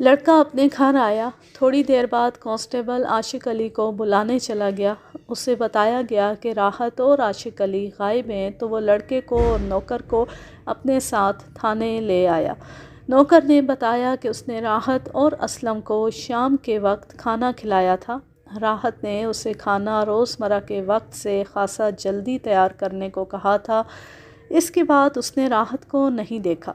لڑکا اپنے گھر آیا۔ تھوڑی دیر بعد کانسٹیبل عاشق علی کو بلانے چلا گیا۔ اسے بتایا گیا کہ راحت اور عاشق علی غائب ہیں، تو وہ لڑکے کو اور نوکر کو اپنے ساتھ تھانے لے آیا۔ نوکر نے بتایا کہ اس نے راحت اور اسلم کو شام کے وقت کھانا کھلایا تھا۔ راحت نے اسے کھانا روزمرہ کے وقت سے خاصا جلدی تیار کرنے کو کہا تھا۔ اس کے بعد اس نے راحت کو نہیں دیکھا۔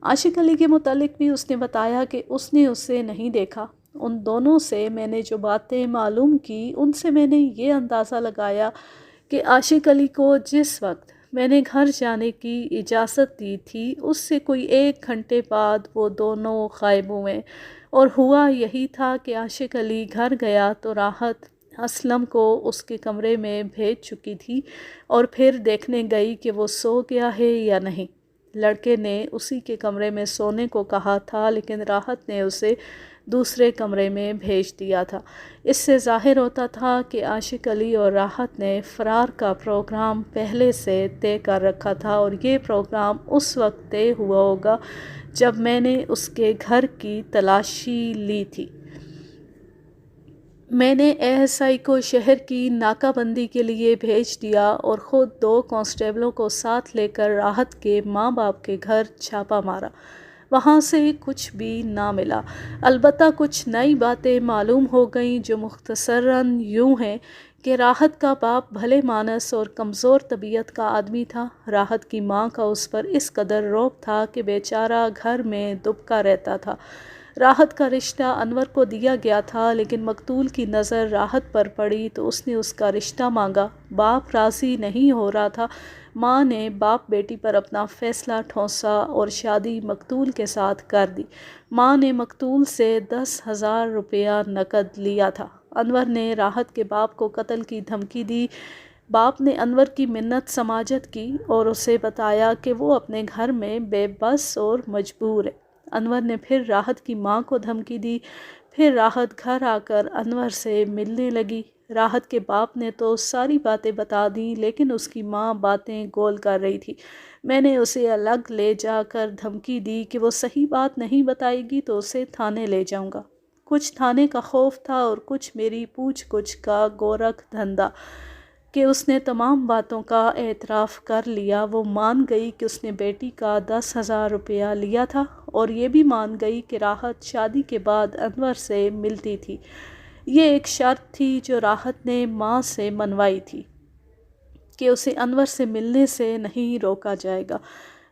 عاشق علی کے متعلق بھی اس نے بتایا کہ اس نے اسے نہیں دیکھا۔ ان دونوں سے میں نے جو باتیں معلوم کی، ان سے میں نے یہ اندازہ لگایا کہ عاشق علی کو جس وقت میں نے گھر جانے کی اجازت دی تھی، اس سے کوئی 1 گھنٹے بعد وہ دونوں غائب ہوئے، اور ہوا یہی تھا کہ عاشق علی گھر گیا تو راحت اسلم کو اس کے کمرے میں بھیج چکی تھی، اور پھر دیکھنے گئی کہ وہ سو گیا ہے یا نہیں۔ لڑکے نے اسی کے کمرے میں سونے کو کہا تھا، لیکن راحت نے اسے دوسرے کمرے میں بھیج دیا تھا۔ اس سے ظاہر ہوتا تھا کہ عاشق علی اور راحت نے فرار کا پروگرام پہلے سے طے کر رکھا تھا، اور یہ پروگرام اس وقت طے ہوا ہوگا جب میں نے اس کے گھر کی تلاشی لی تھی۔ میں نے ASI کو شہر کی ناکہ بندی کے لیے بھیج دیا اور خود 2 کانسٹیبلوں کو ساتھ لے کر راحت کے ماں باپ کے گھر چھاپا مارا۔ وہاں سے کچھ بھی نہ ملا، البتہ کچھ نئی باتیں معلوم ہو گئیں جو مختصراً یوں ہیں کہ راحت کا باپ بھلے مانس اور کمزور طبیعت کا آدمی تھا۔ راحت کی ماں کا اس پر اس قدر رعب تھا کہ بیچارہ گھر میں دبکا رہتا تھا۔ راحت کا رشتہ انور کو دیا گیا تھا، لیکن مقتول کی نظر راحت پر پڑی تو اس نے اس کا رشتہ مانگا۔ باپ راضی نہیں ہو رہا تھا۔ ماں نے باپ بیٹی پر اپنا فیصلہ ٹھونسا اور شادی مقتول کے ساتھ کر دی۔ ماں نے مقتول سے 10,000 روپیہ نقد لیا تھا۔ انور نے راحت کے باپ کو قتل کی دھمکی دی۔ باپ نے انور کی منت سماجت کی اور اسے بتایا کہ وہ اپنے گھر میں بے بس اور مجبور ہے۔ انور نے پھر راحت کی ماں کو دھمکی دی۔ پھر راحت گھر آ کر انور سے ملنے لگی۔ راحت کے باپ نے تو ساری باتیں بتا دیں، لیکن اس کی ماں باتیں گول کر رہی تھی۔ میں نے اسے الگ لے جا کر دھمکی دی کہ وہ صحیح بات نہیں بتائے گی تو اسے تھانے لے جاؤں گا۔ کچھ تھانے کا خوف تھا اور کچھ میری پوچھ گچھ کا گورکھ دھندا کہ اس نے تمام باتوں کا اعتراف کر لیا۔ وہ مان گئی کہ اس نے بیٹی کا 10,000 روپیہ لیا تھا، اور یہ بھی مان گئی کہ راحت شادی کے بعد انور سے ملتی تھی۔ یہ ایک شرط تھی جو راحت نے ماں سے منوائی تھی کہ اسے انور سے ملنے سے نہیں روکا جائے گا۔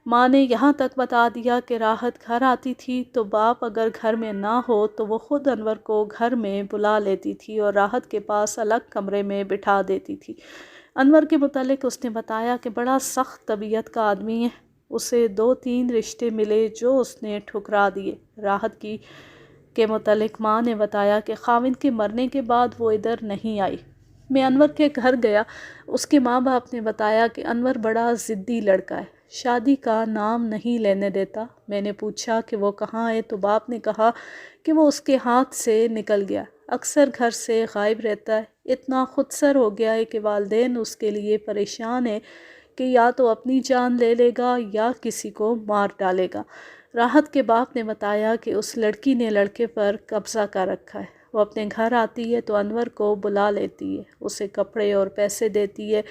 ماں نے یہاں تک بتا دیا کہ راحت گھر آتی تھی تو باپ اگر گھر میں نہ ہو تو وہ خود انور کو گھر میں بلا لیتی تھی اور راحت کے پاس الگ کمرے میں بٹھا دیتی تھی۔ انور کے متعلق اس نے بتایا کہ بڑا سخت طبیعت کا آدمی ہے۔ اسے 2-3 رشتے ملے جو اس نے ٹھکرا دیے۔ راحت کے متعلق ماں نے بتایا کہ خاوند کے مرنے کے بعد وہ ادھر نہیں آئی۔ میں انور کے گھر گیا۔ اس کے ماں باپ نے بتایا کہ انور بڑا ضدی لڑکا ہے، شادی کا نام نہیں لینے دیتا۔ میں نے پوچھا کہ وہ کہاں ہے تو باپ نے کہا کہ وہ اس کے ہاتھ سے نکل گیا، اکثر گھر سے غائب رہتا ہے، اتنا خودسر ہو گیا ہے کہ والدین اس کے لیے پریشان ہیں کہ یا تو اپنی جان لے لے گا یا کسی کو مار ڈالے گا۔ راحت کے باپ نے بتایا کہ اس لڑکی نے لڑکے پر قبضہ کر رکھا ہے۔ وہ اپنے گھر آتی ہے تو انور کو بلا لیتی ہے، اسے کپڑے اور پیسے دیتی ہے۔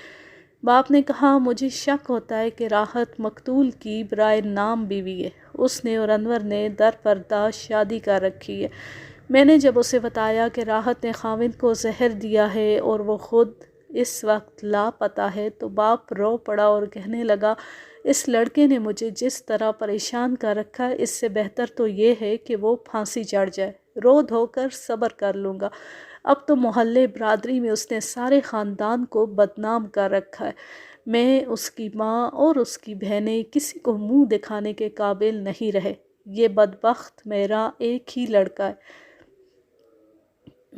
باپ نے کہا مجھے شک ہوتا ہے کہ راحت مقتول کی برائے نام بیوی ہے، اس نے اور انور نے در پردہ شادی کر رکھی ہے۔ میں نے جب اسے بتایا کہ راحت نے خاوند کو زہر دیا ہے اور وہ خود اس وقت لاپتہ ہے تو باپ رو پڑا اور کہنے لگا اس لڑکے نے مجھے جس طرح پریشان کر رکھا ہے، اس سے بہتر تو یہ ہے کہ وہ پھانسی چڑھ جائے، رو دھو کر صبر کر لوں گا۔ اب تو محلے برادری میں اس نے سارے خاندان کو بدنام کر رکھا ہے۔ میں، اس کی ماں اور اس کی بہنیں کسی کو منہ دکھانے کے قابل نہیں رہے۔ یہ بدبخت میرا ایک ہی لڑکا ہے۔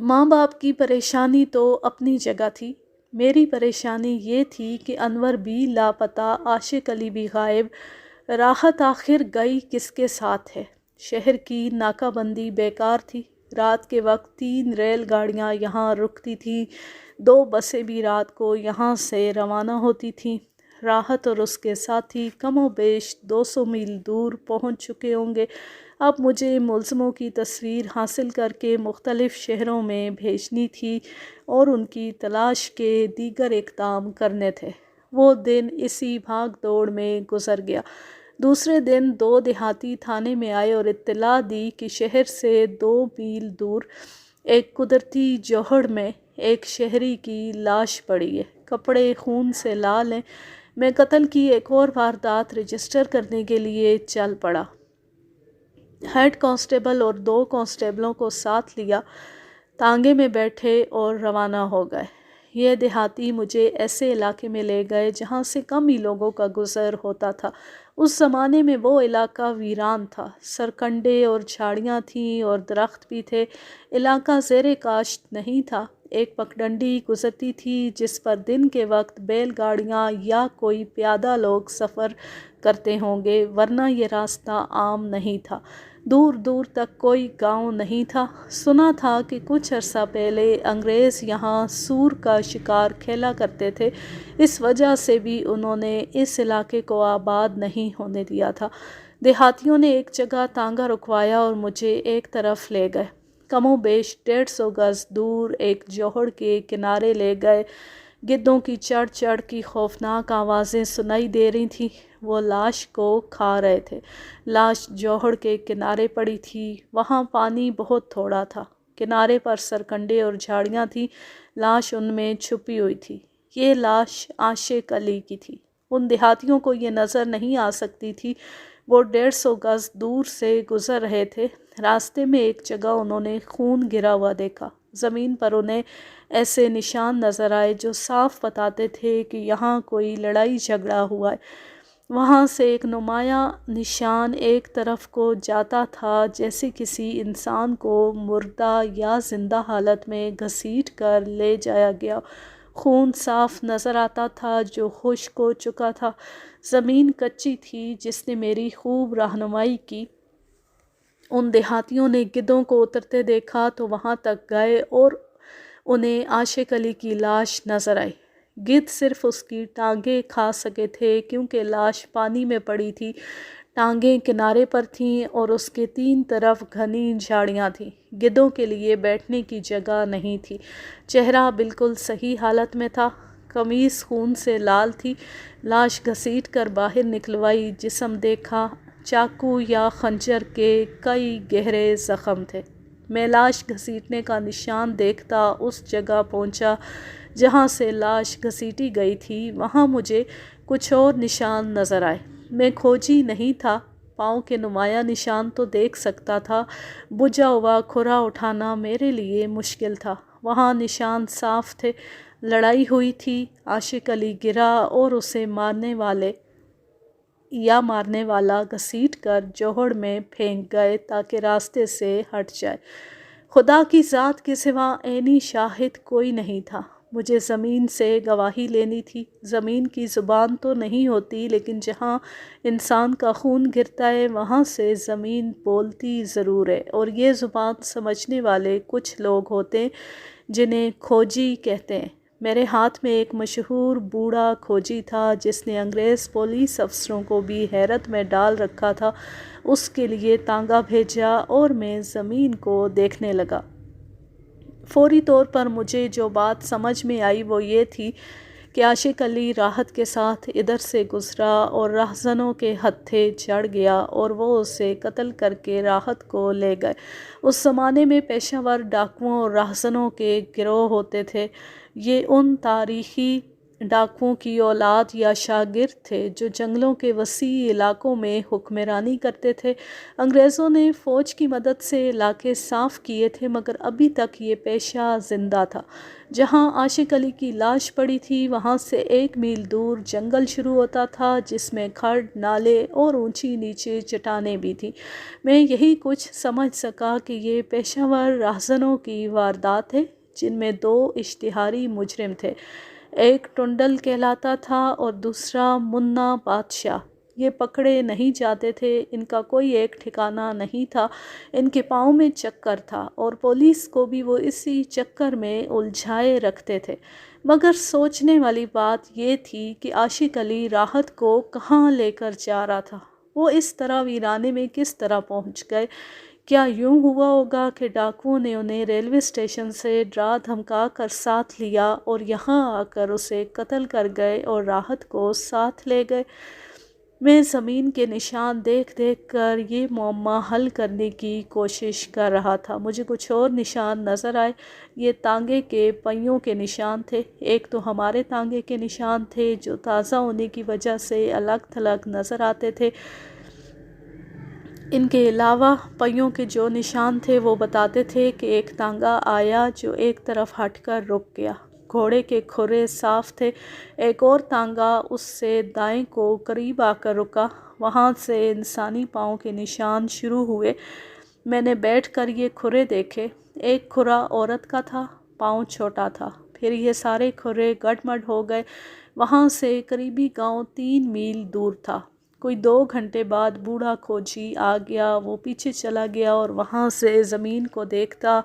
ماں باپ کی پریشانی تو اپنی جگہ تھی، میری پریشانی یہ تھی کہ انور بھی لاپتہ، عاشق علی بھی غائب، راحت آخر گئی کس کے ساتھ ہے؟ شہر کی ناکہ بندی بیکار تھی۔ رات کے وقت 3 ریل گاڑیاں یہاں رکتی تھیں، 2 بسیں بھی رات کو یہاں سے روانہ ہوتی تھیں۔ راحت اور اس کے ساتھی کم و بیش 200 میل دور پہنچ چکے ہوں گے۔ اب مجھے ملزموں کی تصویر حاصل کر کے مختلف شہروں میں بھیجنی تھی اور ان کی تلاش کے دیگر اقدام کرنے تھے۔ وہ دن اسی بھاگ دوڑ میں گزر گیا۔ دوسرے دن 2 دیہاتی تھانے میں آئے اور اطلاع دی کہ شہر سے 2 میل دور ایک قدرتی جوہڑ میں ایک شہری کی لاش پڑی ہے، کپڑے خون سے لال ہیں۔ میں قتل کی ایک اور واردات رجسٹر کرنے کے لیے چل پڑا۔ ہیڈ کانسٹیبل اور 2 کانسٹیبلوں کو ساتھ لیا، تانگے میں بیٹھے اور روانہ ہو گئے۔ یہ دیہاتی مجھے ایسے علاقے میں لے گئے جہاں سے کم ہی لوگوں کا گزر ہوتا تھا۔ اس زمانے میں وہ علاقہ ویران تھا، سرکنڈے اور جھاڑیاں تھیں اور درخت بھی تھے۔ علاقہ زیر کاشت نہیں تھا۔ ایک پگڈنڈی گزرتی تھی جس پر دن کے وقت بیل گاڑیاں یا کوئی پیادہ لوگ سفر کرتے ہوں گے، ورنہ یہ راستہ عام نہیں تھا۔ دور دور تک کوئی گاؤں نہیں تھا۔ سنا تھا کہ کچھ عرصہ پہلے انگریز یہاں سور کا شکار کھیلا کرتے تھے، اس وجہ سے بھی انہوں نے اس علاقے کو آباد نہیں ہونے دیا تھا۔ دیہاتیوں نے ایک جگہ تانگا رکوایا اور مجھے ایک طرف لے گئے۔ کم و بیش 150 گز دور ایک جوہڑ کے کنارے لے گئے۔ گدوں کی چڑھ چڑھ کی خوفناک آوازیں سنائی دے رہی تھیں۔ وہ لاش کو کھا رہے تھے۔ لاش جوہڑ کے کنارے پڑی تھی۔ وہاں پانی بہت تھوڑا تھا۔ کنارے پر سرکنڈے اور جھاڑیاں تھیں۔ لاش ان میں چھپی ہوئی تھی۔ یہ لاش عاشق علی کی تھی۔ ان دیہاتیوں کو یہ نظر نہیں آ سکتی تھی۔ وہ 150 گز دور سے گزر رہے تھے۔ راستے میں ایک جگہ انہوں نے خون گرا ہوا دیکھا۔ زمین پر انہیں ایسے نشان نظر آئے جو صاف بتاتے تھے کہ یہاں کوئی لڑائی جھگڑا ہوا ہے۔ وہاں سے ایک نمایاں نشان ایک طرف کو جاتا تھا، جیسے کسی انسان کو مردہ یا زندہ حالت میں گھسیٹ کر لے جایا گیا۔ خون صاف نظر آتا تھا جو خشک ہو چکا تھا۔ زمین کچی تھی جس نے میری خوب رہنمائی کی۔ ان دیہاتیوں نے گدوں کو اترتے دیکھا تو وہاں تک گئے اور انہیں عاشق علی کی لاش نظر آئی۔ گدھ صرف اس کی ٹانگیں کھا سکے تھے کیونکہ لاش پانی میں پڑی تھی۔ ٹانگیں کنارے پر تھیں اور اس کے 3 طرف گھنی جھاڑیاں تھیں۔ گدھوں کے لیے بیٹھنے کی جگہ نہیں تھی۔ چہرہ بالکل صحیح حالت میں تھا۔ قمیص خون سے لال تھی۔ لاش گھسیٹ کر باہر نکلوائی۔ جسم دیکھا، چاقو یا خنجر کے کئی گہرے زخم تھے۔ میں لاش گھسیٹنے کا نشان دیکھتا اس جگہ پہنچا جہاں سے لاش گھسیٹی گئی تھی۔ وہاں مجھے کچھ اور نشان نظر آئے۔ میں کھوجی نہیں تھا، پاؤں کے نمایاں نشان تو دیکھ سکتا تھا۔ بجھا ہوا کھرا اٹھانا میرے لیے مشکل تھا۔ وہاں نشان صاف تھے۔ لڑائی ہوئی تھی۔ عاشق علی گرا اور اسے مارنے والا گھسیٹ کر جوہڑ میں پھینک گئے تاکہ راستے سے ہٹ جائے۔ خدا کی ذات کے سوا عینی شاہد کوئی نہیں تھا۔ مجھے زمین سے گواہی لینی تھی۔ زمین کی زبان تو نہیں ہوتی، لیکن جہاں انسان کا خون گرتا ہے وہاں سے زمین بولتی ضرور ہے، اور یہ زبان سمجھنے والے کچھ لوگ ہوتے ہیں جنہیں کھوجی کہتے ہیں۔ میرے ہاتھ میں ایک مشہور بوڑھا کھوجی تھا جس نے انگریز پولیس افسروں کو بھی حیرت میں ڈال رکھا تھا۔ اس کے لیے تانگا بھیجا اور میں زمین کو دیکھنے لگا۔ فوری طور پر مجھے جو بات سمجھ میں آئی وہ یہ تھی کہ عاشق علی راحت کے ساتھ ادھر سے گزرا اور رہزنوں کے ہتھے چڑھ گیا اور وہ اسے قتل کر کے راحت کو لے گئے۔ اس زمانے میں پیشہ ور ڈاکوؤں اور رہزنوں کے گروہ ہوتے تھے۔ یہ ان تاریخی ڈاکوؤں کی اولاد یا شاگرد تھے جو جنگلوں کے وسیع علاقوں میں حکمرانی کرتے تھے۔ انگریزوں نے فوج کی مدد سے علاقے صاف کیے تھے، مگر ابھی تک یہ پیشہ زندہ تھا۔ جہاں عاشق علی کی لاش پڑی تھی وہاں سے 1 میل دور جنگل شروع ہوتا تھا جس میں کھڈ، نالے اور اونچی نیچے چٹانیں بھی تھیں۔ میں یہی کچھ سمجھ سکا کہ یہ پیشہ ور رہزنوں کی واردات ہے، جن میں 2 اشتہاری مجرم تھے۔ ایک ٹنڈل کہلاتا تھا اور دوسرا منا بادشاہ۔ یہ پکڑے نہیں جاتے تھے۔ ان کا کوئی ایک ٹھکانہ نہیں تھا۔ ان کے پاؤں میں چکر تھا اور پولیس کو بھی وہ اسی چکر میں الجھائے رکھتے تھے۔ مگر سوچنے والی بات یہ تھی کہ عاشق علی راحت کو کہاں لے کر جا رہا تھا۔ وہ اس طرح ویرانے میں کس طرح پہنچ گئے؟ کیا یوں ہوا ہوگا کہ ڈاکوؤں نے انہیں ریلوے اسٹیشن سے ڈرا دھمکا کر ساتھ لیا اور یہاں آ کر اسے قتل کر گئے اور راحت کو ساتھ لے گئے؟ میں زمین کے نشان دیکھ دیکھ کر یہ معمہ حل کرنے کی کوشش کر رہا تھا۔ مجھے کچھ اور نشان نظر آئے۔ یہ تانگے کے پہیوں کے نشان تھے۔ ایک تو ہمارے تانگے کے نشان تھے جو تازہ ہونے کی وجہ سے الگ تھلگ نظر آتے تھے۔ ان کے علاوہ پہیوں کے جو نشان تھے وہ بتاتے تھے کہ ایک تانگا آیا جو ایک طرف ہٹ کر رک گیا۔ گھوڑے کے کھرے صاف تھے۔ ایک اور تانگا اس سے دائیں کو قریب آ کر رکا۔ وہاں سے انسانی پاؤں کے نشان شروع ہوئے۔ میں نے بیٹھ کر یہ کھرے دیکھے۔ ایک کھرا عورت کا تھا، پاؤں چھوٹا تھا۔ پھر یہ سارے کھرے گڈمڈ ہو گئے۔ وہاں سے قریبی گاؤں 3 میل دور تھا۔ کوئی 2 گھنٹے بعد بوڑھا کھوجی آ گیا۔ وہ پیچھے چلا گیا اور وہاں سے زمین کو دیکھتا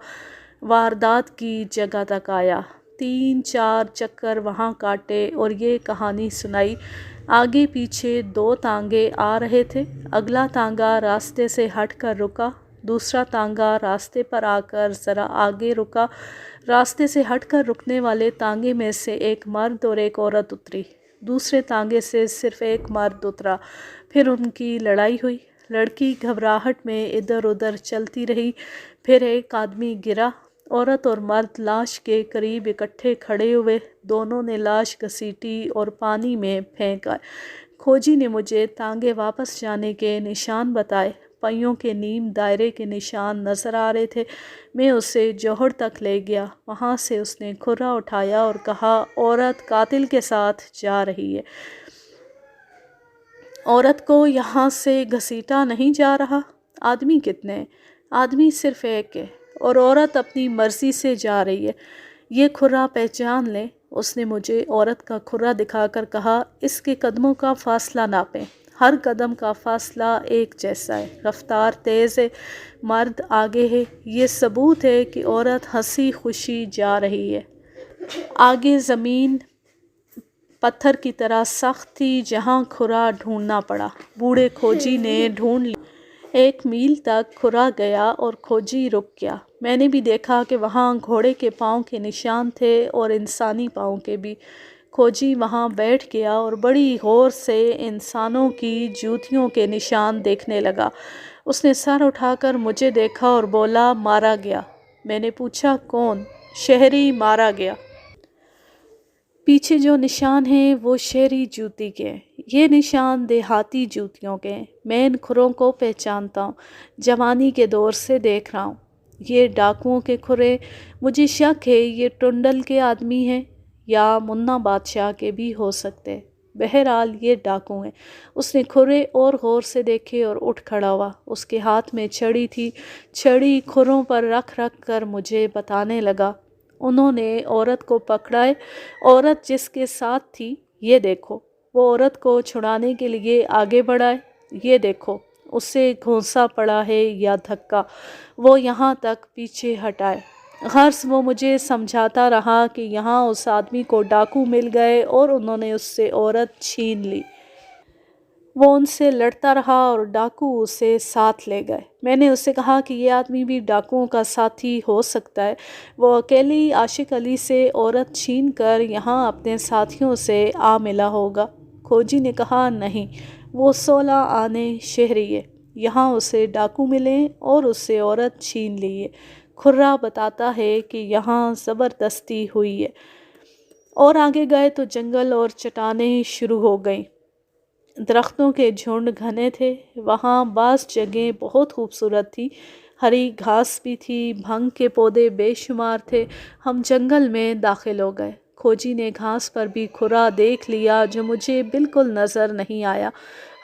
واردات کی جگہ تک آیا۔ 3-4 چکر وہاں کاٹے اور یہ کہانی سنائی۔ آگے پیچھے 2 تانگے آ رہے تھے۔ اگلا تانگا راستے سے ہٹ کر رکا۔ دوسرا تانگا راستے پر آ کر ذرا آگے رکا۔ راستے سے ہٹ کر رکنے والے تانگے میں سے ایک مرد اور ایک عورت اتری۔ دوسرے تانگے سے صرف ایک مرد اترا۔ پھر ان کی لڑائی ہوئی۔ لڑکی گھبراہٹ میں ادھر ادھر چلتی رہی۔ پھر ایک آدمی گرا۔ عورت اور مرد لاش کے قریب اکٹھے کھڑے ہوئے۔ دونوں نے لاش گھسیٹی اور پانی میں پھینک آئے۔ کھوجی نے مجھے تانگے واپس جانے کے نشان بتائے۔ پہیوں کے نیم دائرے کے نشان نظر آ رہے تھے۔ میں اسے جوہر تک لے گیا۔ وہاں سے اس نے کھرا اٹھایا اور کہا، عورت قاتل کے ساتھ جا رہی ہے۔ عورت کو یہاں سے گھسیٹا نہیں جا رہا۔ آدمی کتنے؟ آدمی صرف ایک ہے اور عورت اپنی مرضی سے جا رہی ہے۔ یہ کھرا پہچان لیں۔ اس نے مجھے عورت کا کھرا دکھا کر کہا، اس کے قدموں کا فاصلہ ناپیں۔ ہر قدم کا فاصلہ ایک جیسا ہے۔ رفتار تیز ہے۔ مرد آگے ہے۔ یہ ثبوت ہے کہ عورت ہنسی خوشی جا رہی ہے۔ آگے زمین پتھر کی طرح سخت تھی جہاں کھرا ڈھونڈنا پڑا۔ بوڑھے کھوجی نے ڈھونڈ لیا۔ 1 میل تک کھرا گیا اور کھوجی رک گیا۔ میں نے بھی دیکھا کہ وہاں گھوڑے کے پاؤں کے نشان تھے اور انسانی پاؤں کے بھی۔ کھوجی وہاں بیٹھ گیا اور بڑی غور سے انسانوں کی جوتیوں کے نشان دیکھنے لگا۔ اس نے سر اٹھا کر مجھے دیکھا اور بولا، مارا گیا۔ میں نے پوچھا، کون؟ شہری مارا گیا۔ پیچھے جو نشان ہیں وہ شہری جوتی کے ہیں۔ یہ نشان دیہاتی جوتیوں کے ہیں۔ میں ان کھروں کو پہچانتا ہوں۔ جوانی کے دور سے دیکھ رہا ہوں۔ یہ ڈاکوؤں کے کھرے۔ مجھے شک ہے یہ ٹنڈل کے آدمی ہیں یا منا بادشاہ کے بھی ہو سکتے۔ بہرحال یہ ڈاکو ہیں۔ اس نے کھرے اور غور سے دیکھے اور اٹھ کھڑا ہوا۔ اس کے ہاتھ میں چھڑی تھی۔ چھڑی کھروں پر رکھ رکھ کر مجھے بتانے لگا، انہوں نے عورت کو پکڑا ہے۔ عورت جس کے ساتھ تھی، یہ دیکھو۔ وہ عورت کو چھڑانے کے لیے آگے بڑھا ہے۔ یہ دیکھو، اسے گھونسا پڑا ہے یا دھکا۔ وہ یہاں تک پیچھے ہٹائے۔ غرض وہ مجھے سمجھاتا رہا کہ یہاں اس آدمی کو ڈاکو مل گئے اور انہوں نے اس سے عورت چھین لی۔ وہ ان سے لڑتا رہا اور ڈاکو اسے ساتھ لے گئے۔ میں نے اسے کہا کہ یہ آدمی بھی ڈاکوؤں کا ساتھی ہو سکتا ہے۔ وہ اکیلی عاشق علی سے عورت چھین کر یہاں اپنے ساتھیوں سے آ ملا ہوگا۔ کھوجی نے کہا، نہیں، وہ 16 آنے شہری ہے۔ یہاں اسے ڈاکو ملے اور اس سے عورت چھین لی ہے۔ کھرا بتاتا ہے کہ یہاں زبردستی ہوئی ہے۔ اور آگے گئے تو جنگل اور چٹانیں شروع ہو گئیں۔ درختوں کے جھنڈ گھنے تھے۔ وہاں بعض جگہیں بہت خوبصورت تھی۔ ہری گھاس بھی تھی۔ بھنگ کے پودے بے شمار تھے۔ ہم جنگل میں داخل ہو گئے۔ کھوجی نے گھاس پر بھی کھرا دیکھ لیا جو مجھے بالکل نظر نہیں آیا۔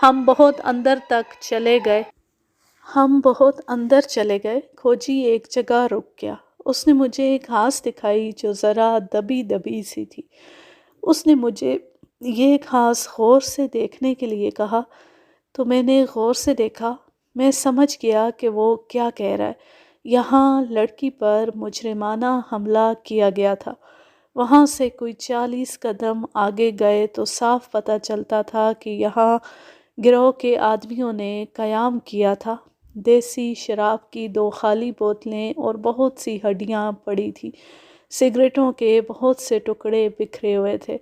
ہم بہت اندر تک چلے گئے۔ کھوجی ایک جگہ رک گیا۔ اس نے مجھے ایک گھاس دکھائی جو ذرا دبی دبی سی تھی۔ اس نے مجھے یہ گھاس غور سے دیکھنے کے لیے کہا، تو میں نے غور سے دیکھا۔ میں سمجھ گیا کہ وہ کیا کہہ رہا ہے۔ یہاں لڑکی پر مجرمانہ حملہ کیا گیا تھا۔ وہاں سے کوئی 40 قدم آگے گئے تو صاف پتہ چلتا تھا کہ یہاں گروہ کے آدمیوں نے قیام کیا تھا۔ دیسی شراب کی 2 خالی بوتلیں اور بہت سی ہڈیاں پڑی تھیں۔ سگریٹوں کے بہت سے ٹکڑے بکھرے ہوئے تھے۔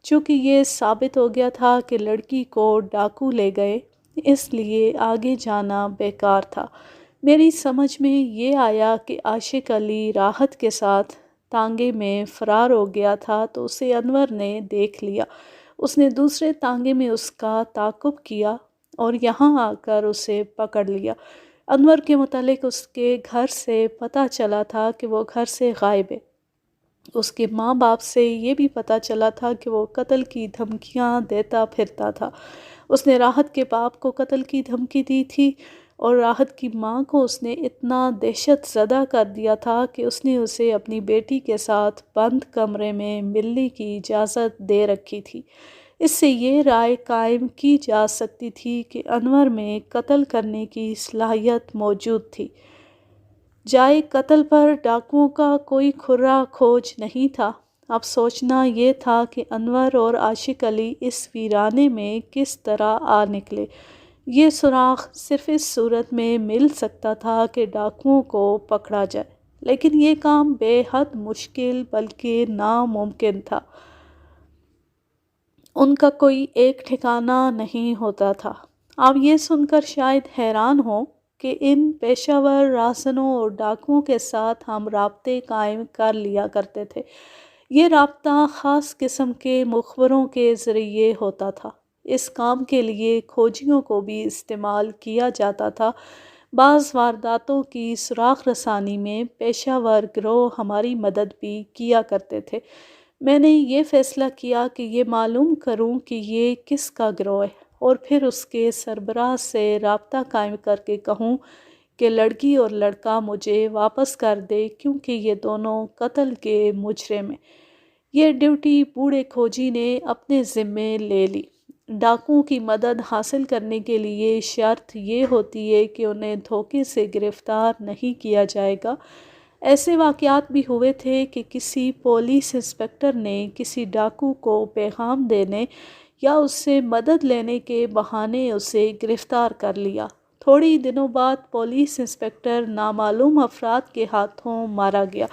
چونکہ یہ ثابت ہو گیا تھا کہ لڑکی کو ڈاکو لے گئے، اس لیے آگے جانا بیکار تھا۔ میری سمجھ میں یہ آیا کہ عاشق علی راحت کے ساتھ تانگے میں فرار ہو گیا تھا تو اسے انور نے دیکھ لیا۔ اس نے دوسرے تانگے میں اس کا تعاقب کیا اور یہاں آ کر اسے پکڑ لیا۔ انور کے متعلق اس کے گھر سے پتہ چلا تھا کہ وہ گھر سے غائب ہے۔ اس کے ماں باپ سے یہ بھی پتہ چلا تھا کہ وہ قتل کی دھمکیاں دیتا پھرتا تھا۔ اس نے راحت کے باپ کو قتل کی دھمکی دی تھی اور راحت کی ماں کو اس نے اتنا دہشت زدہ کر دیا تھا کہ اس نے اسے اپنی بیٹی کے ساتھ بند کمرے میں ملنے کی اجازت دے رکھی تھی۔ اس سے یہ رائے قائم کی جا سکتی تھی کہ انور میں قتل کرنے کی صلاحیت موجود تھی۔ جائے قتل پر ڈاکوؤں کا کوئی کھرا کھوج نہیں تھا۔ اب سوچنا یہ تھا کہ انور اور عاشق علی اس ویرانے میں کس طرح آ نکلے۔ یہ سراغ صرف اس صورت میں مل سکتا تھا کہ ڈاکوؤں کو پکڑا جائے، لیکن یہ کام بے حد مشکل بلکہ ناممکن تھا۔ ان کا کوئی ایک ٹھکانہ نہیں ہوتا تھا۔ آپ یہ سن کر شاید حیران ہوں کہ ان پیشہ ور رہزنوں اور ڈاکوؤں کے ساتھ ہم رابطے قائم کر لیا کرتے تھے۔ یہ رابطہ خاص قسم کے مخبروں کے ذریعے ہوتا تھا۔ اس کام کے لیے کھوجیوں کو بھی استعمال کیا جاتا تھا۔ بعض وارداتوں کی سراغ رسانی میں پیشہ ور گروہ ہماری مدد بھی کیا کرتے تھے۔ میں نے یہ فیصلہ کیا کہ یہ معلوم کروں کہ یہ کس کا گروہ ہے اور پھر اس کے سربراہ سے رابطہ قائم کر کے کہوں کہ لڑکی اور لڑکا مجھے واپس کر دے کیونکہ یہ دونوں قتل کے مجرم ہیں۔ یہ ڈیوٹی بوڑھے کھوجی نے اپنے ذمے لے لی۔ ڈاکوؤں کی مدد حاصل کرنے کے لیے شرط یہ ہوتی ہے کہ انہیں دھوکے سے گرفتار نہیں کیا جائے گا۔ ایسے واقعات بھی ہوئے تھے کہ کسی پولیس انسپکٹر نے کسی ڈاکو کو پیغام دینے یا اس سے مدد لینے کے بہانے اسے گرفتار کر لیا۔ تھوڑی دنوں بعد پولیس انسپکٹر نامعلوم افراد کے ہاتھوں مارا گیا۔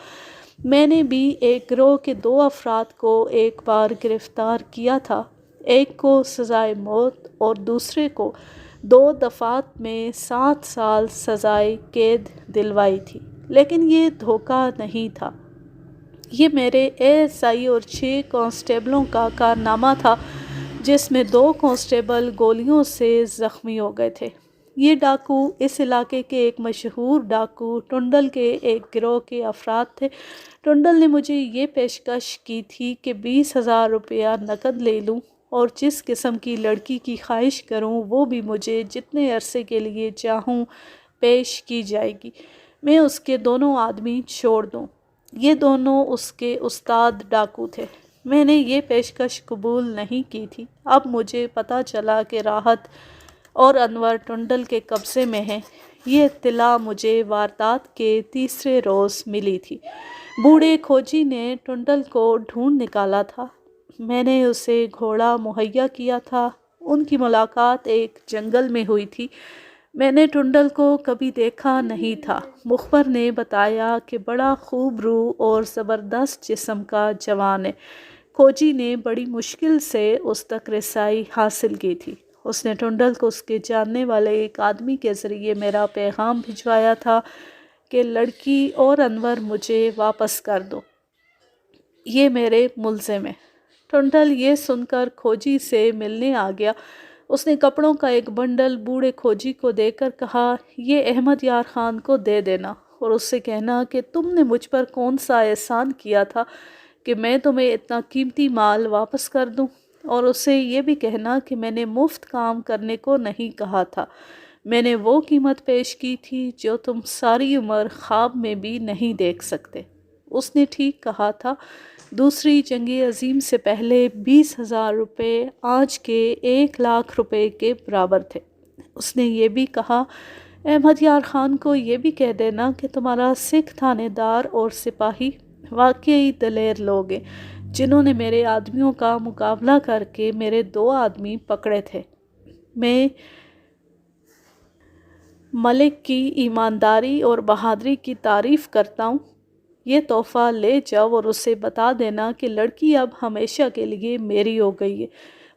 میں نے بھی ایک گروہ کے 2 افراد کو ایک بار گرفتار کیا تھا، ایک کو سزائے موت اور دوسرے کو 2 دفعات میں 7 سال سزائے قید دلوائی تھی، لیکن یہ دھوکہ نہیں تھا۔ یہ میرے ASI اور 6 کانسٹیبلوں کا کارنامہ تھا، جس میں 2 کانسٹیبل گولیوں سے زخمی ہو گئے تھے۔ یہ ڈاکو اس علاقے کے ایک مشہور ڈاکو ٹنڈل کے ایک گروہ کے افراد تھے۔ ٹنڈل نے مجھے یہ پیشکش کی تھی کہ 20,000 روپیہ نقد لے لوں اور جس قسم کی لڑکی کی خواہش کروں وہ بھی مجھے جتنے عرصے کے لیے چاہوں پیش کی جائے گی، میں اس کے دونوں آدمی چھوڑ دوں۔ یہ دونوں اس کے استاد ڈاکو تھے۔ میں نے یہ پیشکش قبول نہیں کی تھی۔ اب مجھے پتہ چلا کہ راحت اور انور ٹنڈل کے قبضے میں ہیں۔ یہ اطلاع مجھے واردات کے تیسرے روز ملی تھی۔ بوڑھے کھوجی نے ٹنڈل کو ڈھونڈ نکالا تھا۔ میں نے اسے گھوڑا مہیا کیا تھا۔ ان کی ملاقات ایک جنگل میں ہوئی تھی۔ میں نے ٹنڈل کو کبھی دیکھا نہیں تھا۔ مخبر نے بتایا کہ بڑا خوب روح اور زبردست جسم کا جوان ہے۔ کھوجی نے بڑی مشکل سے اس تک رسائی حاصل کی تھی۔ اس نے ٹنڈل کو اس کے جاننے والے ایک آدمی کے ذریعے میرا پیغام بھجوایا تھا کہ لڑکی اور انور مجھے واپس کر دو، یہ میرے ملزم ہیں۔ ٹنڈل یہ سن کر کھوجی سے ملنے آ گیا۔ اس نے کپڑوں کا ایک بنڈل بوڑھے کھوجی کو دے کر کہا، یہ احمد یار خان کو دے دینا اور اس سے کہنا کہ تم نے مجھ پر کون سا احسان کیا تھا کہ میں تمہیں اتنا قیمتی مال واپس کر دوں، اور اسے یہ بھی کہنا کہ میں نے مفت کام کرنے کو نہیں کہا تھا، میں نے وہ قیمت پیش کی تھی جو تم ساری عمر خواب میں بھی نہیں دیکھ سکتے۔ اس نے ٹھیک کہا تھا۔ دوسری جنگ عظیم سے پہلے 20,000 روپے آج کے 1,00,000 روپے کے برابر تھے۔ اس نے یہ بھی کہا، احمد یار خان کو یہ بھی کہہ دینا کہ تمہارا سکھ تھانے دار اور سپاہی واقعی دلیر لوگ ہیں، جنہوں نے میرے آدمیوں کا مقابلہ کر کے میرے 2 آدمی پکڑے تھے۔ میں ملک کی ایمانداری اور بہادری کی تعریف کرتا ہوں۔ یہ تحفہ لے جاؤ اور اسے بتا دینا کہ لڑکی اب ہمیشہ کے لیے میری ہو گئی ہے،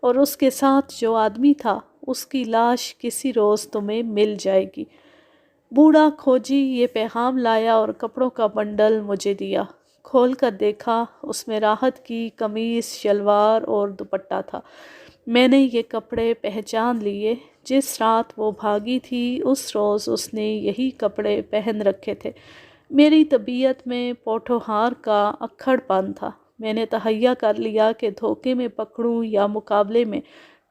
اور اس کے ساتھ جو آدمی تھا اس کی لاش کسی روز تمہیں مل جائے گی۔ بوڑھا کھوجی یہ پیغام لایا اور کپڑوں کا بنڈل مجھے دیا۔ کھول کر دیکھا، اس میں راحت کی قمیص، شلوار اور دوپٹہ تھا۔ میں نے یہ کپڑے پہچان لیے۔ جس رات وہ بھاگی تھی اس روز اس نے یہی کپڑے پہن رکھے تھے۔ میری طبیعت میں پوٹھوہار کا اکھڑ پن تھا۔ میں نے تہیہ کر لیا کہ دھوکے میں پکڑوں یا مقابلے میں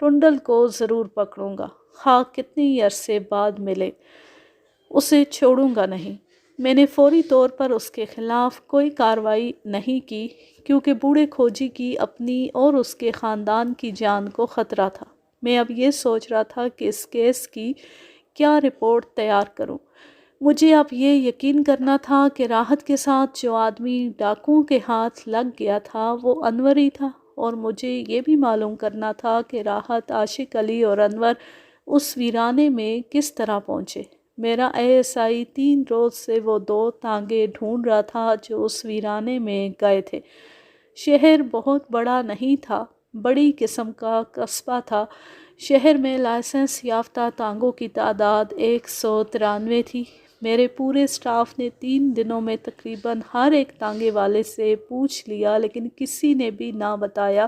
ٹنڈل کو ضرور پکڑوں گا، خواہ کتنی عرصے بعد ملے، اسے چھوڑوں گا نہیں۔ میں نے فوری طور پر اس کے خلاف کوئی کارروائی نہیں کی، کیونکہ بوڑھے کھوجی کی اپنی اور اس کے خاندان کی جان کو خطرہ تھا۔ میں اب یہ سوچ رہا تھا کہ اس کیس کی کیا رپورٹ تیار کروں۔ مجھے اب یہ یقین کرنا تھا کہ راحت کے ساتھ جو آدمی ڈاکوؤں کے ہاتھ لگ گیا تھا وہ انور ہی تھا، اور مجھے یہ بھی معلوم کرنا تھا کہ راحت، عاشق علی اور انور اس ویرانے میں کس طرح پہنچے۔ میرا ASI 3 روز سے وہ 2 تانگے ڈھونڈ رہا تھا جو اس ویرانے میں گئے تھے۔ شہر بہت بڑا نہیں تھا، بڑی قسم کا قصبہ تھا۔ شہر میں لائسنس یافتہ تانگوں کی تعداد 193 تھی۔ میرے پورے سٹاف نے 3 دنوں میں تقریباً ہر ایک تانگے والے سے پوچھ لیا، لیکن کسی نے بھی نہ بتایا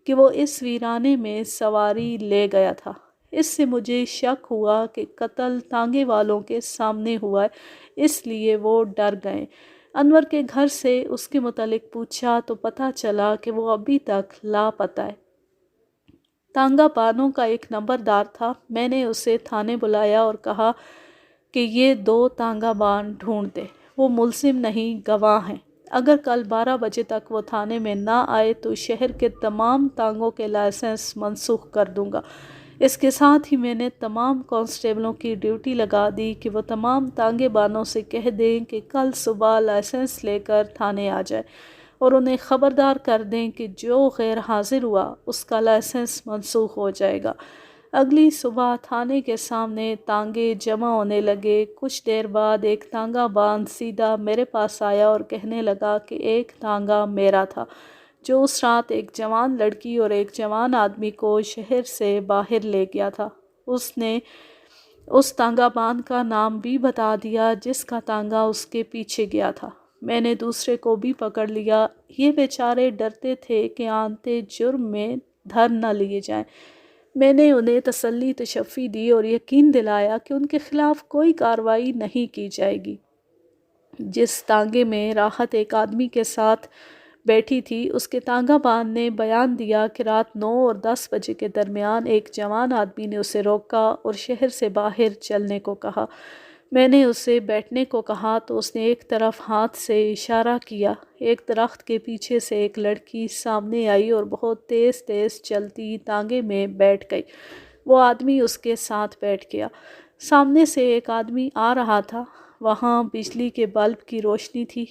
کہ وہ اس ویرانے میں سواری لے گیا تھا۔ اس سے مجھے شک ہوا کہ قتل تانگے والوں کے سامنے ہوا ہے، اس لیے وہ ڈر گئے۔ انور کے گھر سے اس کے متعلق پوچھا تو پتہ چلا کہ وہ ابھی تک لاپتہ ہے۔ تانگا بانوں کا ایک نمبردار تھا۔ میں نے اسے تھانے بلایا اور کہا کہ یہ 2 تانگا بان ڈھونڈ دے، وہ ملزم نہیں، گواہ ہیں۔ اگر کل 12 بجے تک وہ تھانے میں نہ آئے تو شہر کے تمام تانگوں کے لائسنس منسوخ کر دوں گا۔ اس کے ساتھ ہی میں نے تمام کانسٹیبلوں کی ڈیوٹی لگا دی کہ وہ تمام تانگے بانوں سے کہہ دیں کہ کل صبح لائسنس لے کر تھانے آ جائے، اور انہیں خبردار کر دیں کہ جو غیر حاضر ہوا اس کا لائسنس منسوخ ہو جائے گا۔ اگلی صبح تھانے کے سامنے تانگے جمع ہونے لگے۔ کچھ دیر بعد ایک تانگا بان سیدھا میرے پاس آیا اور کہنے لگا کہ ایک تانگا میرا تھا، جو اس رات ایک جوان لڑکی اور ایک جوان آدمی کو شہر سے باہر لے گیا تھا۔ اس نے اس تانگا بان کا نام بھی بتا دیا جس کا تانگا اس کے پیچھے گیا تھا۔ میں نے دوسرے کو بھی پکڑ لیا۔ یہ بیچارے ڈرتے تھے کہ آنتے جرم میں دھر نہ لیے جائیں۔ میں نے انہیں تسلی تشفی دی اور یقین دلایا کہ ان کے خلاف کوئی کارروائی نہیں کی جائے گی۔ جس تانگے میں راحت ایک آدمی کے ساتھ بیٹھی تھی، اس کے تانگا بان نے بیان دیا کہ رات 9 اور 10 بجے کے درمیان ایک جوان آدمی نے اسے روکا اور شہر سے باہر چلنے کو کہا۔ میں نے اسے بیٹھنے کو کہا تو اس نے ایک طرف ہاتھ سے اشارہ کیا۔ ایک درخت کے پیچھے سے ایک لڑکی سامنے آئی اور بہت تیز تیز چلتی تانگے میں بیٹھ گئی۔ وہ آدمی اس کے ساتھ بیٹھ گیا۔ سامنے سے ایک آدمی آ رہا تھا، وہاں بجلی کے بلب کی روشنی تھی۔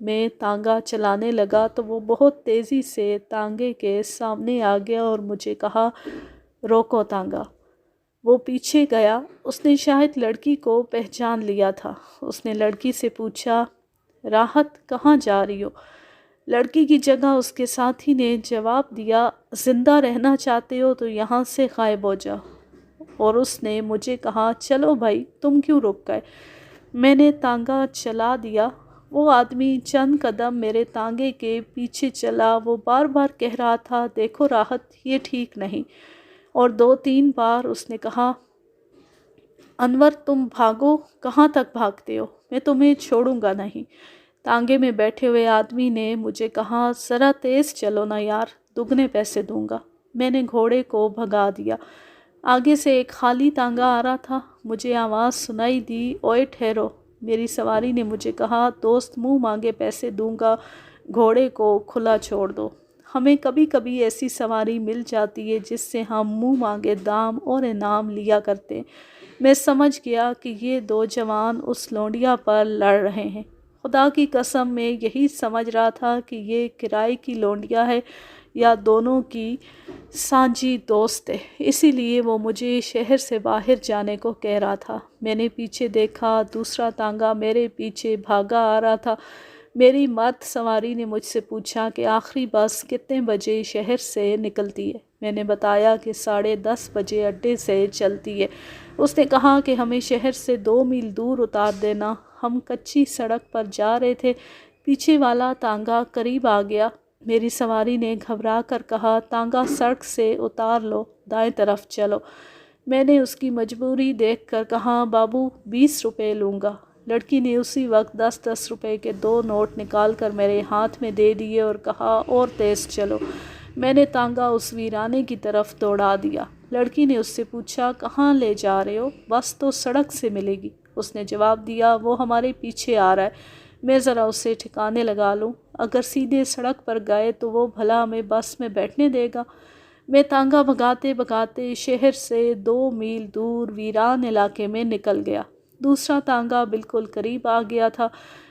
میں تانگا چلانے لگا تو وہ بہت تیزی سے تانگے کے سامنے آ گیا اور مجھے کہا، روکو تانگا۔ وہ پیچھے گیا۔ اس نے شاید لڑکی کو پہچان لیا تھا۔ اس نے لڑکی سے پوچھا، راحت کہاں جا رہی ہو؟ لڑکی کی جگہ اس کے ساتھی نے جواب دیا، زندہ رہنا چاہتے ہو تو یہاں سے غائب ہو جاؤ۔ اور اس نے مجھے کہا، چلو بھائی، تم کیوں رک گئے؟ میں نے تانگا چلا دیا۔ وہ آدمی چند قدم میرے تانگے کے پیچھے چلا۔ وہ بار بار کہہ رہا تھا، دیکھو راحت، یہ ٹھیک نہیں۔ اور 2-3 بار اس نے کہا، انور تم بھاگو، کہاں تک بھاگتے ہو؟ میں تمہیں چھوڑوں گا نہیں۔ تانگے میں بیٹھے ہوئے آدمی نے مجھے کہا، ذرا تیز چلو نا یار، دگنے پیسے دوں گا۔ میں نے گھوڑے کو بھگا دیا۔ آگے سے ایک خالی تانگا آ رہا تھا۔ مجھے آواز سنائی دی، اوئے ٹھہرو۔ میری سواری نے مجھے کہا، دوست منہ مانگے پیسے دوں گا، گھوڑے کو کھلا چھوڑ دو۔ ہمیں کبھی کبھی ایسی سواری مل جاتی ہے جس سے ہم منہ مانگے دام اور انعام لیا کرتے ہیں۔ میں سمجھ گیا کہ یہ 2 جوان اس لونڈیا پر لڑ رہے ہیں۔ خدا کی قسم میں یہی سمجھ رہا تھا کہ یہ کرائے کی لونڈیا ہے یا دونوں کی سانجھی دوست ہے، اسی لیے وہ مجھے شہر سے باہر جانے کو کہہ رہا تھا۔ میں نے پیچھے دیکھا، دوسرا تانگا میرے پیچھے بھاگا آ رہا تھا۔ میری مرد سواری نے مجھ سے پوچھا کہ آخری بس کتنے بجے شہر سے نکلتی ہے۔ میں نے بتایا کہ 10:30 بجے اڈے سے چلتی ہے۔ اس نے کہا کہ ہمیں شہر سے 2 میل دور اتار دینا۔ ہم کچی سڑک پر جا رہے تھے، پیچھے والا تانگا قریب آ گیا۔ میری سواری نے گھبرا کر کہا، تانگا سڑک سے اتار لو، دائیں طرف چلو۔ میں نے اس کی مجبوری دیکھ کر کہا، بابو 20 روپے لوں گا۔ لڑکی نے اسی وقت 10 روپے کے 2 نوٹ نکال کر میرے ہاتھ میں دے دیے اور کہا، اور تیز چلو۔ میں نے تانگا اس ویرانے کی طرف دوڑا دیا۔ لڑکی نے اس سے پوچھا، کہاں لے جا رہے ہو؟ بس تو سڑک سے ملے گی۔ اس نے جواب دیا، وہ ہمارے پیچھے آ رہا ہے، میں ذرا اسے ٹھکانے لگا لوں، اگر سیدھے سڑک پر گئے تو وہ بھلا ہمیں بس میں بیٹھنے دے گا۔ میں تانگا بھگاتے بھگاتے شہر سے 2 میل دور ویران علاقے میں نکل گیا۔ دوسرا تانگا بالکل قریب آ گیا تھا۔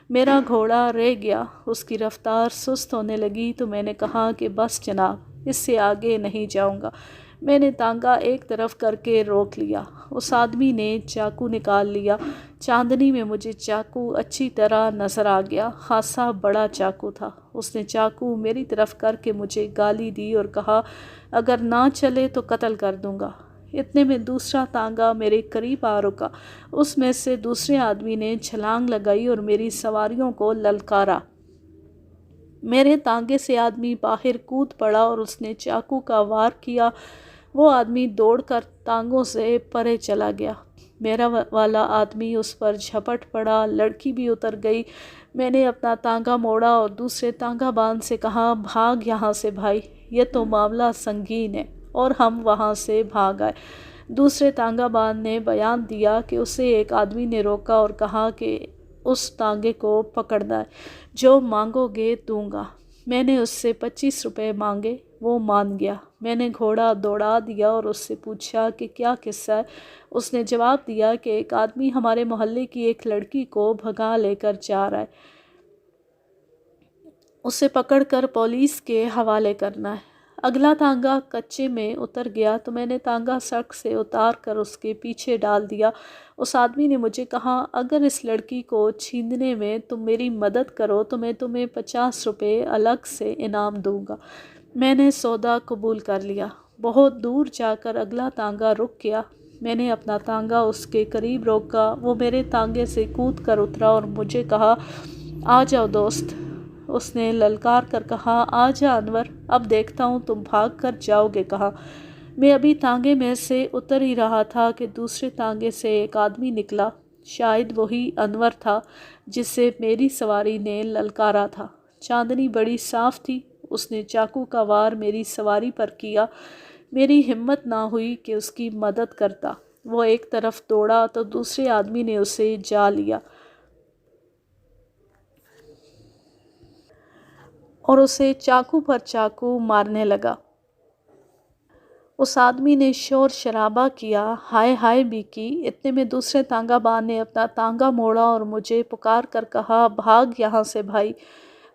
میرا گھوڑا رہ گیا، اس کی رفتار سست ہونے لگی تو میں نے کہا کہ بس جناب، اس سے آگے نہیں جاؤں گا۔ میں نے تانگا ایک طرف کر کے روک لیا۔ اس آدمی نے چاقو نکال لیا۔ چاندنی میں مجھے چاقو اچھی طرح نظر آ گیا، خاصا بڑا چاقو تھا۔ اس نے چاقو میری طرف کر کے مجھے گالی دی اور کہا، اگر نہ چلے تو قتل کر دوں گا۔ اتنے میں دوسرا تانگا میرے قریب آ رکا۔ اس میں سے دوسرے آدمی نے چھلانگ لگائی اور میری سواریوں کو للکارا۔ میرے تانگے سے آدمی باہر کود پڑا اور اس نے چاقو کا وار کیا۔ وہ آدمی دوڑ کر تانگوں سے پرے چلا گیا۔ میرا والا آدمی اس پر جھپٹ پڑا، لڑکی بھی اتر گئی۔ میں نے اپنا تانگا موڑا اور دوسرے تانگا بان سے کہا، بھاگ یہاں سے بھائی، یہ تو معاملہ سنگین ہے، اور ہم وہاں سے بھاگ آئے۔ دوسرے تانگا بان نے بیان دیا کہ اسے ایک آدمی نے روکا اور کہا کہ اس تانگے کو پکڑنا ہے، جو مانگو گے دوں گا۔ میں نے اس سے 25 روپے مانگے، وہ مان گیا۔ میں نے گھوڑا دوڑا دیا اور اس سے پوچھا کہ کیا قصہ ہے۔ اس نے جواب دیا کہ ایک آدمی ہمارے محلے کی ایک لڑکی کو بھگا لے کر جا رہا ہے، اسے پکڑ کر پولیس کے حوالے کرنا ہے۔ اگلا تانگا کچے میں اتر گیا تو میں نے تانگا سڑک سے اتار کر اس کے پیچھے ڈال دیا۔ اس آدمی نے مجھے کہا، اگر اس لڑکی کو چھیننے میں تم میری مدد کرو تو میں تمہیں 50 روپے الگ سے انعام دوں گا۔ میں نے سودا قبول کر لیا۔ بہت دور جا کر اگلا تانگا رک گیا۔ میں نے اپنا تانگا اس کے قریب روکا۔ وہ میرے تانگے سے کود کر اترا اور مجھے کہا، آ جاؤ دوست۔ اس نے للکار کر کہا، آ جا انور، اب دیکھتا ہوں تم بھاگ کر جاؤ گے کہاں۔ میں ابھی تانگے میں سے اتر ہی رہا تھا کہ دوسرے تانگے سے ایک آدمی نکلا، شاید وہی انور تھا جسے میری سواری نے للکارا تھا۔ چاندنی بڑی صاف تھی۔ اس نے چاقو کا وار میری سواری پر کیا۔ میری ہمت نہ ہوئی کہ اس کی مدد کرتا۔ وہ ایک طرف دوڑا تو دوسرے آدمی نے اسے جا لیا اور اسے چاقو پر چاقو مارنے لگا۔ اس آدمی نے شور شرابہ کیا، ہائے ہائے بھی کی۔ اتنے میں دوسرے تانگا بان نے اپنا تانگا موڑا اور مجھے پکار کر کہا، بھاگ یہاں سے بھائی،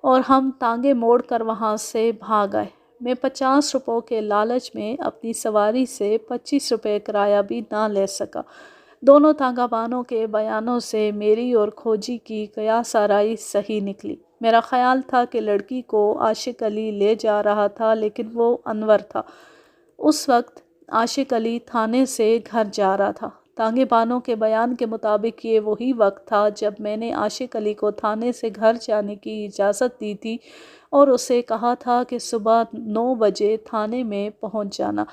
اور ہم تانگے موڑ کر وہاں سے بھاگ آئے۔ میں 50 روپوں کے لالچ میں اپنی سواری سے 25 روپے کرایہ بھی نہ لے سکا۔ دونوں تانگا بانوں کے بیانوں سے میری اور کھوجی کی قیاس آرائی صحیح نکلی۔ میرا خیال تھا کہ لڑکی کو عاشق علی لے جا رہا تھا، لیکن وہ انور تھا۔ اس وقت عاشق علی تھانے سے گھر جا رہا تھا۔ تانگے بانوں کے بیان کے مطابق یہ وہی وقت تھا جب میں نے عاشق علی کو تھانے سے گھر جانے کی اجازت دی تھی اور اسے کہا تھا کہ صبح 9 بجے تھانے میں پہنچ جانا۔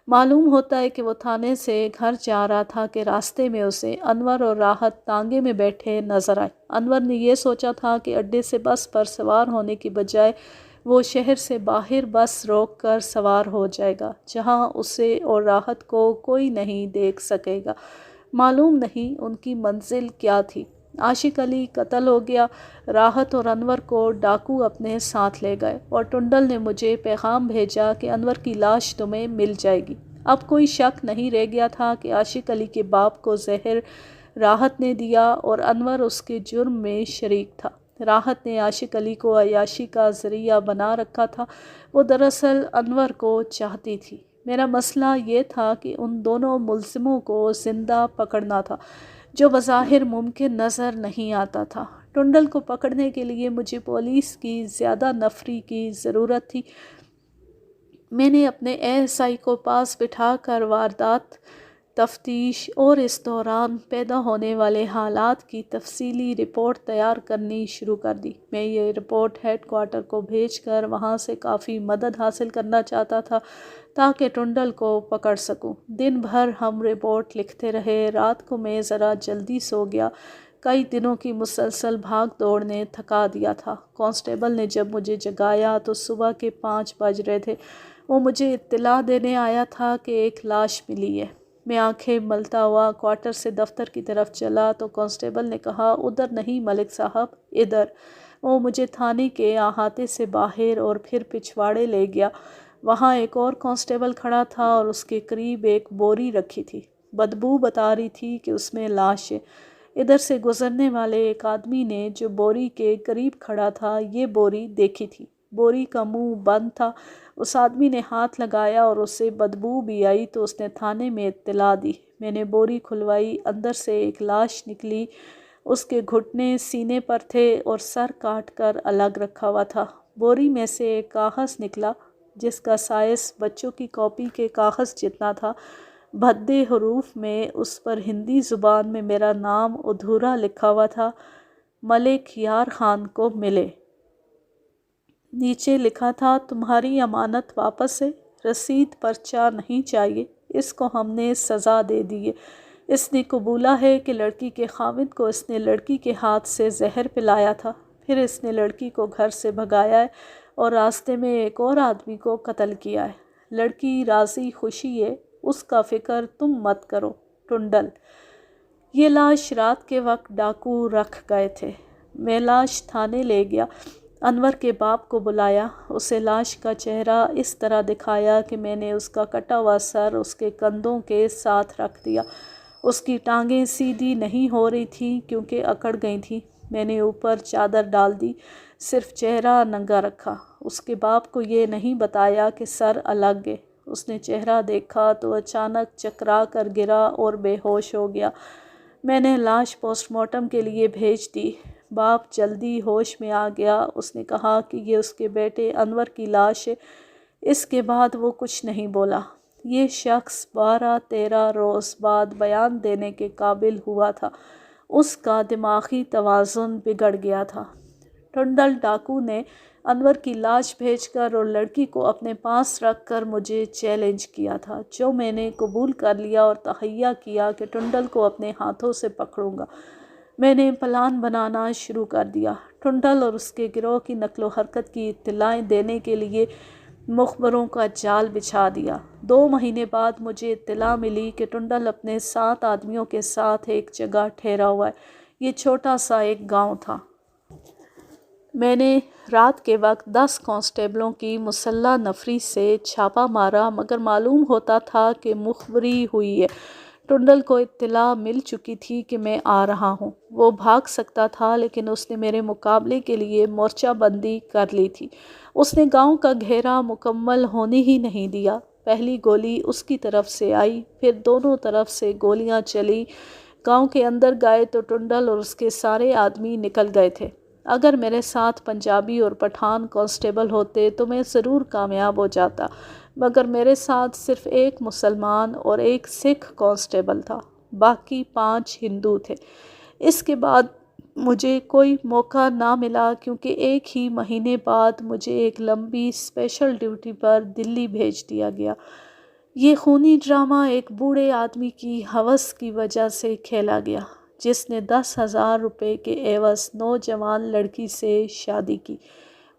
معلوم ہوتا ہے کہ وہ تھانے سے گھر جا رہا تھا کہ راستے میں اسے انور اور راحت تانگے میں بیٹھے نظر آئے۔ انور نے یہ سوچا تھا کہ اڈے سے بس پر سوار ہونے کی بجائے وہ شہر سے باہر بس روک کر سوار ہو جائے گا، جہاں اسے اور راحت کو کوئی نہیں دیکھ سکے گا۔ معلوم نہیں ان کی منزل کیا تھی۔ عاشق علی قتل ہو گیا۔ راحت اور انور کو ڈاکو اپنے ساتھ لے گئے اور ٹنڈل نے مجھے پیغام بھیجا کہ انور کی لاش تمہیں مل جائے گی۔ اب کوئی شک نہیں رہ گیا تھا کہ عاشق علی کے باپ کو زہر راحت نے دیا اور انور اس کے جرم میں شریک تھا۔ راحت نے عاشق علی کو عیاشی کا ذریعہ بنا رکھا تھا، وہ دراصل انور کو چاہتی تھی۔ میرا مسئلہ یہ تھا کہ ان دونوں ملزموں کو زندہ پکڑنا تھا، جو بظاہر ممکن نظر نہیں آتا تھا۔ ٹنڈل کو پکڑنے کے لیے مجھے پولیس کی زیادہ نفری کی ضرورت تھی۔ میں نے اپنے ASI کو پاس بٹھا کر واردات، تفتیش اور اس دوران پیدا ہونے والے حالات کی تفصیلی رپورٹ تیار کرنی شروع کر دی۔ میں یہ رپورٹ ہیڈ کوارٹر کو بھیج کر وہاں سے کافی مدد حاصل کرنا چاہتا تھا تاکہ ٹنڈل کو پکڑ سکوں۔ دن بھر ہم رپورٹ لکھتے رہے۔ رات کو میں ذرا جلدی سو گیا۔ کئی دنوں کی مسلسل بھاگ دوڑ نے تھکا دیا تھا۔ کانسٹیبل نے جب مجھے جگایا تو صبح کے 5 بج رہے تھے۔ وہ مجھے اطلاع دینے آیا تھا کہ ایک لاش ملی ہے۔ میں آنکھیں ملتا ہوا کوارٹر سے دفتر کی طرف چلا تو کانسٹیبل نے کہا، ادھر نہیں ملک صاحب، ادھر۔ وہ مجھے تھانے کے احاطے سے باہر اور پھر پچھواڑے لے گیا۔ وہاں ایک اور کانسٹیبل کھڑا تھا اور اس کے قریب ایک بوری رکھی تھی۔ بدبو بتا رہی تھی کہ اس میں لاش ہے۔ ادھر سے گزرنے والے ایک آدمی نے جو بوری کے قریب کھڑا تھا یہ بوری دیکھی تھی۔ بوری کا منہ بند تھا۔ اس آدمی نے ہاتھ لگایا اور اسے بدبو بھی آئی تو اس نے تھانے میں اطلاع دی۔ میں نے بوری کھلوائی، اندر سے ایک لاش نکلی۔ اس کے گھٹنے سینے پر تھے اور سر کاٹ کر الگ رکھا ہوا تھا۔ بوری میں سے ایک کاغذ نکلا جس کا سائز بچوں کی کاپی کے کاغذ جتنا تھا۔ بھدے حروف میں اس پر ہندی زبان میں میرا نام ادھورا لکھا ہوا تھا، ملک یار خان کو ملے۔ نیچے لکھا تھا، تمہاری امانت واپس ہے، رسید پرچہ نہیں چاہیے، اس کو ہم نے سزا دے دی ہے۔ اس نے قبولا ہے کہ لڑکی کے خاوند کو اس نے لڑکی کے ہاتھ سے زہر پلایا تھا، پھر اس نے لڑکی کو گھر سے بھگایا ہے اور راستے میں ایک اور آدمی کو قتل کیا ہے۔ لڑکی راضی خوشی ہے، اس کا فکر تم مت کرو۔ ٹنڈل۔ یہ لاش رات کے وقت ڈاکو رکھ گئے تھے۔ میں لاش تھانے لے گیا، انور کے باپ کو بلایا، اسے لاش کا چہرہ اس طرح دکھایا کہ میں نے اس کا کٹا ہوا سر اس کے کندھوں کے ساتھ رکھ دیا۔ اس کی ٹانگیں سیدھی نہیں ہو رہی تھیں کیونکہ اکڑ گئی تھیں۔ میں نے اوپر چادر ڈال دی، صرف چہرہ ننگا رکھا۔ اس کے باپ کو یہ نہیں بتایا کہ سر الگ ہے۔ اس نے چہرہ دیکھا تو اچانک چکرا کر گرا اور بے ہوش ہو گیا۔ میں نے لاش پوسٹ مارٹم کے لیے بھیج دی۔ باپ جلدی ہوش میں آ گیا۔ اس نے کہا کہ یہ اس کے بیٹے انور کی لاش ہے۔ اس کے بعد وہ کچھ نہیں بولا۔ یہ شخص 12-13 روز بعد بیان دینے کے قابل ہوا تھا۔ اس کا دماغی توازن بگڑ گیا تھا۔ ٹنڈل ڈاکو نے انور کی لاش بھیج کر اور لڑکی کو اپنے پاس رکھ کر مجھے چیلنج کیا تھا، جو میں نے قبول کر لیا اور تہیہ کیا کہ ٹنڈل کو اپنے ہاتھوں سے پکڑوں گا۔ میں نے پلان بنانا شروع کر دیا۔ ٹنڈل اور اس کے گروہ کی نقل و حرکت کی اطلاعیں دینے کے لیے مخبروں کا جال بچھا دیا۔ 2 مہینے بعد مجھے اطلاع ملی کہ ٹنڈل اپنے 7 آدمیوں کے ساتھ ایک جگہ ٹھہرا ہوا ہے۔ یہ چھوٹا سا ایک گاؤں تھا۔ میں نے رات کے وقت 10 کانسٹیبلوں کی مسلح نفری سے چھاپا مارا، مگر معلوم ہوتا تھا کہ مخبری ہوئی ہے۔ ٹنڈل کو اطلاع مل چکی تھی کہ میں آ رہا ہوں۔ وہ بھاگ سکتا تھا لیکن اس نے میرے مقابلے کے لیے مورچہ بندی کر لی تھی۔ اس نے گاؤں کا گھیرا مکمل ہونے ہی نہیں دیا۔ پہلی گولی اس کی طرف سے آئی، پھر دونوں طرف سے گولیاں چلی۔ گاؤں کے اندر گئے تو ٹنڈل اور اس کے سارے آدمی نکل گئے تھے۔ اگر میرے ساتھ پنجابی اور پٹھان کانسٹیبل ہوتے تو میں ضرور کامیاب ہو جاتا، مگر میرے ساتھ صرف ایک مسلمان اور ایک سکھ کانسٹیبل تھا، باقی 5 ہندو تھے۔ اس کے بعد مجھے کوئی موقع نہ ملا کیونکہ ایک ہی مہینے بعد مجھے ایک لمبی اسپیشل ڈیوٹی پر دلی بھیج دیا گیا۔ یہ خونی ڈرامہ ایک بوڑھے آدمی کی ہوس کی وجہ سے کھیلا گیا، جس نے 10,000 روپے کے عوض نوجوان لڑکی سے شادی کی۔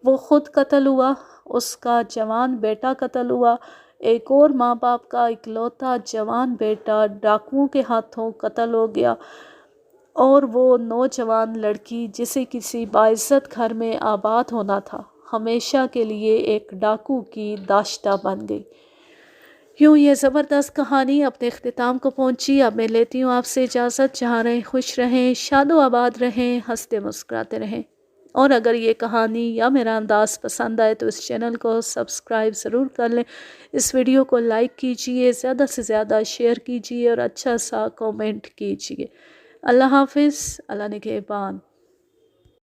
وہ خود قتل ہوا، اس کا جوان بیٹا قتل ہوا، ایک اور ماں باپ کا اکلوتا جوان بیٹا ڈاکوؤں کے ہاتھوں قتل ہو گیا، اور وہ نوجوان لڑکی جسے کسی باعزت گھر میں آباد ہونا تھا، ہمیشہ کے لیے ایک ڈاکو کی داشتہ بن گئی۔ یوں یہ زبردست کہانی اپنے اختتام کو پہنچی۔ اب میں لیتی ہوں آپ سے اجازت۔ جہاں رہیں خوش رہیں، شاد و آباد رہیں، ہنستے مسکراتے رہیں۔ اور اگر یہ کہانی یا میرا انداز پسند آئے تو اس چینل کو سبسکرائب ضرور کر لیں، اس ویڈیو کو لائک کیجئے، زیادہ سے زیادہ شیئر کیجئے اور اچھا سا کومنٹ کیجئے۔ اللہ حافظ، اللہ نگہبان۔